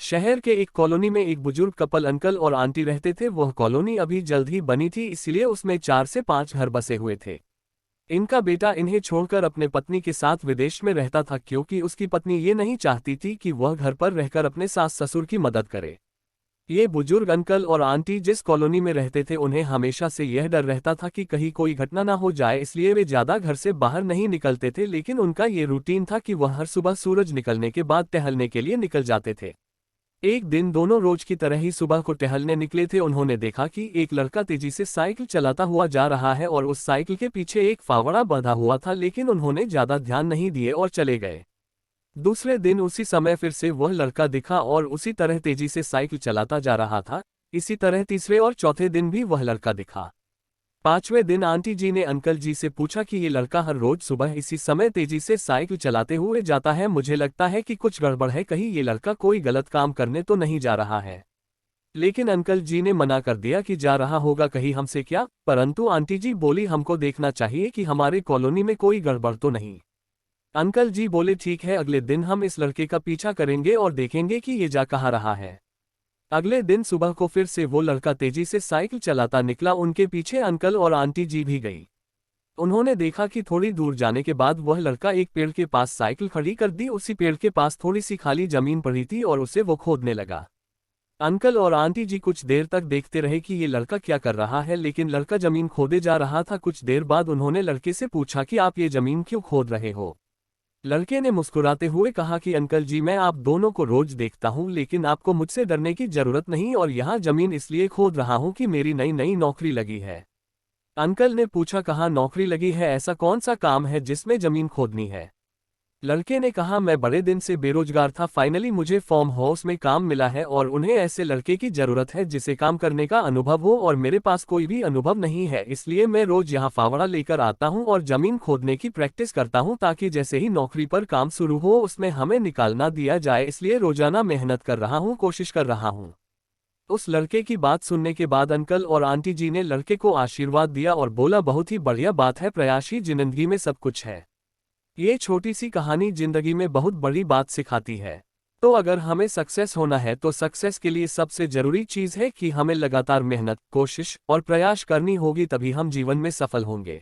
शहर के एक कॉलोनी में एक बुजुर्ग कपल अंकल और आंटी रहते थे। वह कॉलोनी अभी जल्द ही बनी थी, इसलिए उसमें 4 से 5 घर बसे हुए थे। इनका बेटा इन्हें छोड़कर अपने पत्नी के साथ विदेश में रहता था, क्योंकि उसकी पत्नी ये नहीं चाहती थी कि वह घर पर रहकर अपने सास ससुर की मदद करे। ये बुजुर्ग अंकल और आंटी जिस कॉलोनी में रहते थे, उन्हें हमेशा से यह डर रहता था कि कहीं कोई घटना ना हो जाए, इसलिए वे ज्यादा घर से बाहर नहीं निकलते थे। लेकिन उनका ये रूटीन था कि वह हर सुबह सूरज निकलने के बाद टहलने के लिए निकल जाते थे। एक दिन दोनों रोज की तरह ही सुबह को टहलने निकले थे। उन्होंने देखा कि एक लड़का तेजी से साइकिल चलाता हुआ जा रहा है और उस साइकिल के पीछे एक फावड़ा बंधा हुआ था, लेकिन उन्होंने ज्यादा ध्यान नहीं दिए और चले गए। दूसरे दिन उसी समय फिर से वह लड़का दिखा और उसी तरह तेजी से साइकिल चलाता जा रहा था। इसी तरह तीसरे और चौथे दिन भी वह लड़का दिखा। पांचवें दिन आंटी जी ने अंकल जी से पूछा कि ये लड़का हर रोज सुबह इसी समय तेजी से साइकिल चलाते हुए जाता है, मुझे लगता है कि कुछ गड़बड़ है, कहीं ये लड़का कोई गलत काम करने तो नहीं जा रहा है। लेकिन अंकल जी ने मना कर दिया कि जा रहा होगा कहीं हमसे क्या। परंतु आंटी जी बोली, हमको देखना चाहिए कि हमारे कॉलोनी में कोई गड़बड़ तो नहीं। अंकल जी बोले, ठीक है, अगले दिन हम इस लड़के का पीछा करेंगे और देखेंगे कि ये जा कहाँ रहा है। अगले दिन सुबह को फिर से वो लड़का तेजी से साइकिल चलाता निकला। उनके पीछे अंकल और आंटी जी भी गई। उन्होंने देखा कि थोड़ी दूर जाने के बाद वह लड़का एक पेड़ के पास साइकिल खड़ी कर दी। उसी पेड़ के पास थोड़ी सी खाली जमीन पड़ी थी और उसे वो खोदने लगा। अंकल और आंटी जी कुछ देर तक देखते रहे कि ये लड़का क्या कर रहा है, लेकिन लड़का जमीन खोदे जा रहा था। कुछ देर बाद उन्होंने लड़के से पूछा कि आप ये जमीन क्यों खोद रहे हो। लड़के ने मुस्कुराते हुए कहा कि अंकल जी, मैं आप दोनों को रोज देखता हूँ, लेकिन आपको मुझसे डरने की जरूरत नहीं, और यहाँ जमीन इसलिए खोद रहा हूँ कि मेरी नई नई नौकरी लगी है। अंकल ने पूछा, कहाँ नौकरी लगी है, ऐसा कौन सा काम है जिसमें जमीन खोदनी है। लड़के ने कहा, मैं बड़े दिन से बेरोजगार था, फाइनली मुझे फार्म हाउस में काम मिला है और उन्हें ऐसे लड़के की जरूरत है जिसे काम करने का अनुभव हो, और मेरे पास कोई भी अनुभव नहीं है, इसलिए मैं रोज यहाँ फावड़ा लेकर आता हूँ और जमीन खोदने की प्रैक्टिस करता हूँ, ताकि जैसे ही नौकरी पर काम शुरू हो उसमें हमें निकाल ना दिया जाए, इसलिए रोजाना मेहनत कर रहा हूँ, कोशिश कर रहा हूँ। उस लड़के की बात सुनने के बाद अंकल और आंटी जी ने लड़के को आशीर्वाद दिया और बोला, बहुत ही बढ़िया बात है, प्रयास ही जिंदगी में सब कुछ है। ये छोटी सी कहानी जिंदगी में बहुत बड़ी बात सिखाती है। तो अगर हमें सक्सेस होना है तो सक्सेस के लिए सबसे जरूरी चीज है कि हमें लगातार मेहनत, कोशिश और प्रयास करनी होगी, तभी हम जीवन में सफल होंगे।